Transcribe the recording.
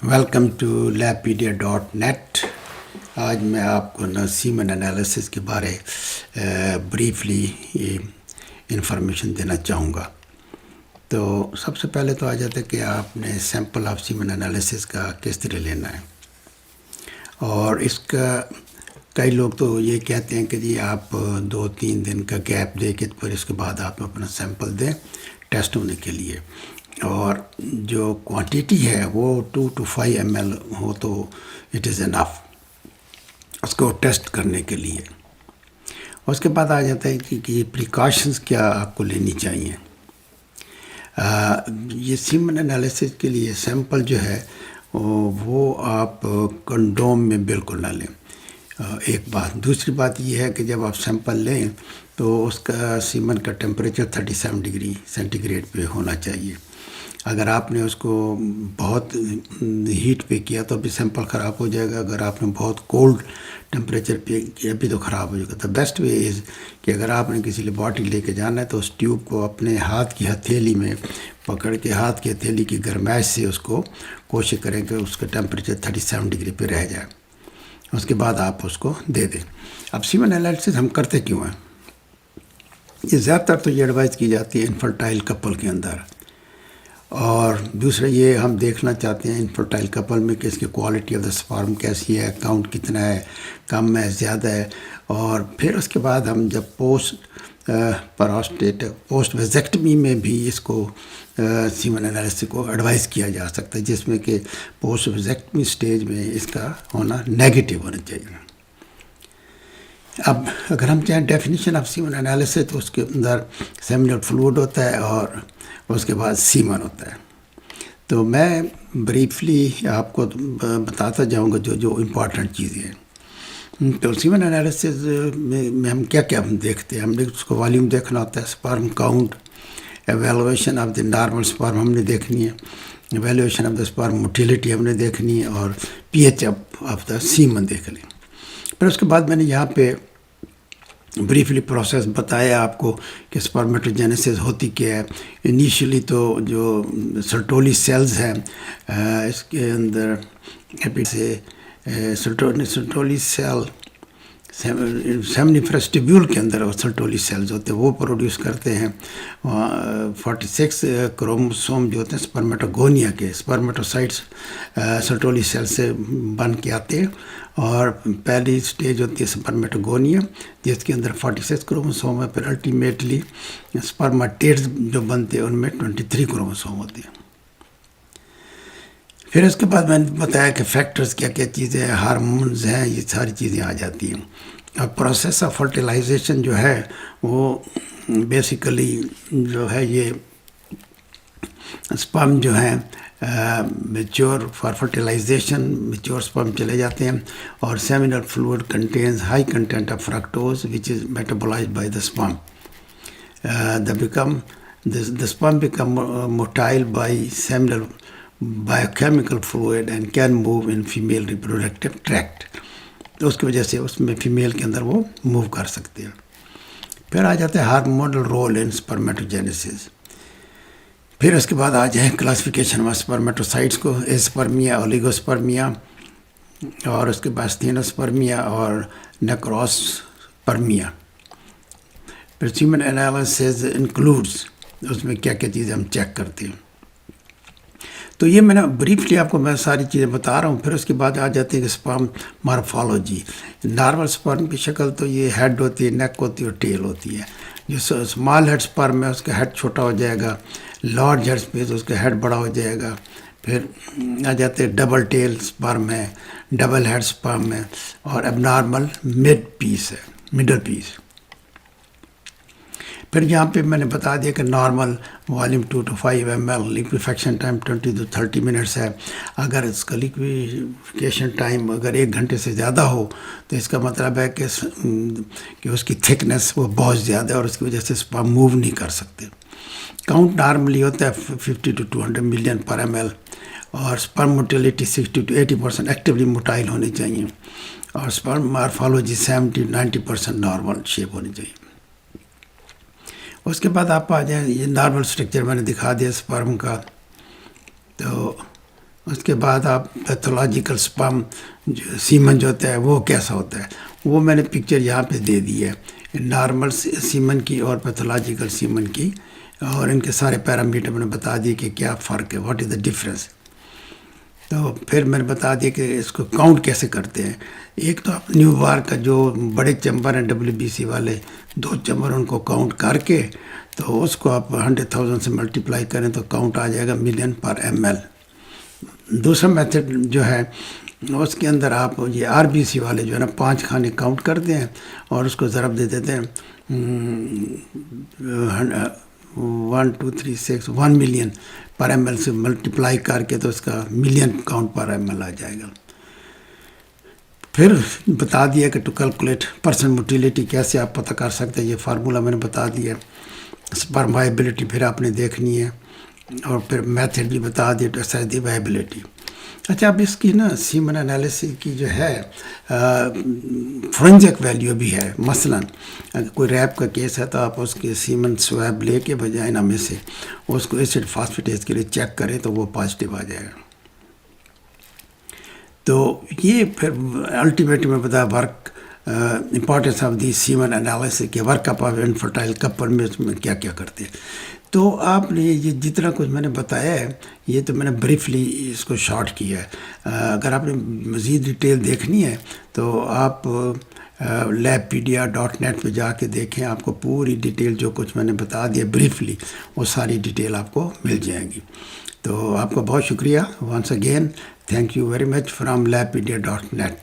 Welcome to لیبپیڈیا.net. آج میں آپ کو سیمن انالیسس کے بارے بریفلی انفارمیشن دینا چاہوں گا. تو سب سے پہلے تو آ جاتا ہے کہ آپ نے سیمپل آف سیمن انالیسس کا کس طرح لینا ہے. اور اس کا کئی لوگ تو یہ کہتے ہیں کہ جی آپ 2-3 دن کا گیپ دے کے پھر اس کے بعد آپ اپنا سیمپل دیں ٹیسٹ ہونے کے لیے. اور جو کوانٹیٹی ہے وہ 2 to 5 ml ہو تو اٹ از انف اس کو ٹیسٹ کرنے کے لیے. اس کے بعد آ جاتا ہے کہ پریکاشنز کیا آپ کو لینی چاہیے. یہ سیمن انالیسس کے لیے سیمپل جو ہے وہ آپ کنڈوم میں بالکل نہ لیں. ایک بات. دوسری بات یہ ہے کہ جب آپ سیمپل لیں تو اس کا سیمن کا ٹیمپریچر 37 ڈگری سینٹی گریڈ پہ ہونا چاہیے. اگر آپ نے اس کو بہت ہیٹ پہ کیا تو بھی سیمپل خراب ہو جائے گا. اگر آپ نے بہت کولڈ ٹیمپریچر پہ کیا بھی تو خراب ہو جائے گا. تو بیسٹ وے از کہ اگر آپ نے کسی لیبارٹری لے کے جانا ہے تو اس ٹیوب کو اپنے ہاتھ کی ہتھیلی میں پکڑ کے ہاتھ کی ہتھیلی کی گرمائش سے اس کو کوشش کریں کہ اس کا ٹیمپریچر 37 ڈگری پہ رہ جائے. اس کے بعد آپ اس کو دے دیں. اب سیمن انالیسس ہم کرتے کیوں ہیں؟ یہ زیادہ تر تو یہ ایڈوائز کی جاتی ہے انفرٹائل کپل کے اندر. اور دوسرا یہ ہم دیکھنا چاہتے ہیں انفرٹائل کپل میں کہ اس کی کوالٹی آف دا سپرم کیسی ہے، کاؤنٹ کتنا ہے، کم ہے، زیادہ ہے. اور پھر اس کے بعد ہم جب پوسٹ ویزیکٹمی میں بھی اس کو سیمن انالیسس کو ایڈوائز کیا جا سکتا ہے، جس میں کہ پوسٹ ویزیکٹمی سٹیج میں اس کا ہونا نیگیٹو ہونا چاہیے. اب اگر ہم چاہیں ڈیفینیشن آف سیمن انالیسس تو اس کے اندر سیمینل فلوئڈ ہوتا ہے اور اس کے بعد سیمن ہوتا ہے. تو میں بریفلی آپ کو بتاتا جاؤں گا جو امپورٹنٹ چیزیں ہیں. تو سیمن انالیسس میں ہم کیا ہم دیکھتے ہیں. ہم نے اس کو والیوم دیکھنا ہوتا ہے، sperm count, evaluation of the normal sperm ہم نے دیکھنی ہے، ایویلویشن آف دا سپرم موٹیلیٹی ہم نے دیکھنی ہے، اور پی ایچ آف دا سیمن دیکھ لیں. پھر اس کے بعد میں نے یہاں پہ بریفلی پروسیس بتایا آپ کو کہ سپرمیٹوجینیسس ہوتی کیا ہے. انیشلی تو جو سرٹولی سیلز ہیں اس کے اندر سے سرٹولی سیل سیمنیفرس ٹیبیول کے اندر سرٹولی سیلز ہوتے ہیں، وہ پروڈیوس کرتے ہیں 46 کروموسوم جو ہوتے ہیں سپرمیٹوگونیا کے. سپرمیٹوسائٹس سرٹولی سیل سے بن کے آتے ہیں، اور پہلی سٹیج ہوتی ہے سپرمیٹوگونیا جس کے اندر 46 کروموسوم ہے. پھر الٹیمیٹلی سپرماٹیڈز جو بنتے ہیں ان میں 23 کروموسوم ہوتے ہیں. پھر اس کے بعد میں نے بتایا کہ فیکٹرز کیا کیا چیزیں ہیں، ہارمونز ہیں، یہ ساری چیزیں آ جاتی ہیں. اور پروسیس آف فرٹیلائزیشن جو ہے وہ بیسیکلی جو ہے یہ سپرم جو ہیں mature for fertilisation, mature sperm چلے جاتے ہیں، اور seminal fluid contains high content of fructose which is metabolised by the sperm. The sperm become motile by seminal biochemical fluid and can move in female reproductive tract. تو اس کی وجہ سے اس میں female کے اندر وہ موو کر سکتے ہیں. پھر آ جاتے ہیں ہارمونل رول ان سپرمیٹوجینیسس. پھر اس کے بعد آ جائیں کلاسیفیکیشن آف سپرمیٹوسائٹس کو، اسپرمیا، اولیگوسپرمیا، اور اس کے بعد ستینوسپرمیا اور نیکروسپرمیا. پھر سیمن انالیسس انکلوڈز اس میں کیا کیا چیزیں ہم چیک کرتے ہیں. تو یہ میں نے بریفلی آپ کو میں ساری چیزیں بتا رہا ہوں. پھر اس کے بعد آ جاتی ہے کہ سپرم مارفالوجی. نارمل سپرم کی شکل تو یہ ہیڈ ہوتی ہے، نیک ہوتی ہے اور ٹیل ہوتی ہے. جو اسمال ہیڈ سپرم ہے اس کا ہیڈ چھوٹا ہو جائے گا، لارج ہیڈ پہ تو اس کا ہیڈ بڑا ہو جائے گا. پھر آ جاتے ہیں ڈبل ٹیل سپرم ہے، ڈبل ہیڈ سپرم ہے، اور اب نارمل مڈل پیس. پھر یہاں پہ میں نے بتا دیا کہ normal volume 2 to 5 ml، liquefaction time 20 to 30 minutes ہے. اگر اس کا لیکویفیکیشن ٹائم اگر 1 گھنٹے سے زیادہ ہو تو اس کا مطلب ہے کہ اس کی تھکنس وہ بہت زیادہ ہے اور اس کی وجہ سے سپرم موو نہیں کر سکتے. کاؤنٹ نارملی ہوتا ہے 50 to 200 ملین پر ml، اور سپرم موٹیلیٹی 60 to 80% ایکٹیولی موٹائل ہونی چاہیے، اور سپرم مارفالوجی 70-90% نارمل شیپ ہونی چاہیے. اس کے بعد آپ آ جائیں، یہ نارمل سٹرکچر میں نے دکھا دیا سپرم کا. تو اس کے بعد آپ پیتھولوجیکل سپرم جو سیمن جو ہوتا ہے وہ کیسا ہوتا ہے، وہ میں نے پکچر یہاں پہ دے دی ہے نارمل سیمن کی اور پیتھولوجیکل سیمن کی، اور ان کے سارے پیرامیٹر میں نے بتا دیے کہ کیا فرق ہے، واٹ از دا ڈفرینس۔ تو پھر میں نے بتا دیا کہ اس کو کاؤنٹ کیسے کرتے ہیں۔ ایک تو آپ نیو بار کا جو بڑے چمبر ہیں WBC والے 2 چمبر ان کو کاؤنٹ کر کے تو اس کو آپ 100,000 سے ملٹیپلائی کریں تو کاؤنٹ آ جائے گا ملین پر ML۔ دوسرا میتھڈ جو ہے اس کے اندر آپ یہ RBC والے جو ہے نا 5 کھانے کاؤنٹ کرتے ہیں اور اس کو ضرب دے دیتے ہیں 1 2 3 6 1 ملین پر ML سے ملٹیپلائی کر کے تو اس کا ملین کاؤنٹ پر ML آ جائے گا۔ پھر بتا دیا کہ ٹو کیلکولیٹ پرسن موٹیلیٹی کیسے آپ پتہ کر سکتے ہیں، یہ فارمولہ میں نے بتا دیا۔ سپرم وائبلٹی پھر آپ نے دیکھنی ہے، اور پھر میتھڈ بھی بتا دیا ٹو اسیس دی وائبلٹی۔ اچھا، اب اس کی نا سیمن انالیسس کی جو ہے فورینزک ویلیو بھی ہے۔ مثلا اگر کوئی ریپ کا کیس ہے تو آپ اس کے سیمن سویب لے کے وجائنا میں سے اس کو ایسڈ فاسفیٹیز کے لیے چیک کریں تو وہ پازیٹیو آ جائے گا۔ تو یہ پھر الٹیمیٹ میں بتا work importance of the semen analysis کے work up of infertile couple میں اس میں کیا کیا کرتے ہیں۔ تو آپ نے یہ جتنا کچھ میں نے بتایا ہے یہ تو میں نے بریفلی اس کو شارٹ کیا ہے۔ اگر آپ نے مزید ڈیٹیل دیکھنی ہے تو آپ labpedia.net پہ جا کے دیکھیں، آپ کو پوری ڈیٹیل جو کچھ میں نے بتا دیا بریفلی وہ ساری ڈیٹیل آپ کو مل جائیں گی۔ تو آپ کا بہت شکریہ once again, thank you very much from labpedia.net۔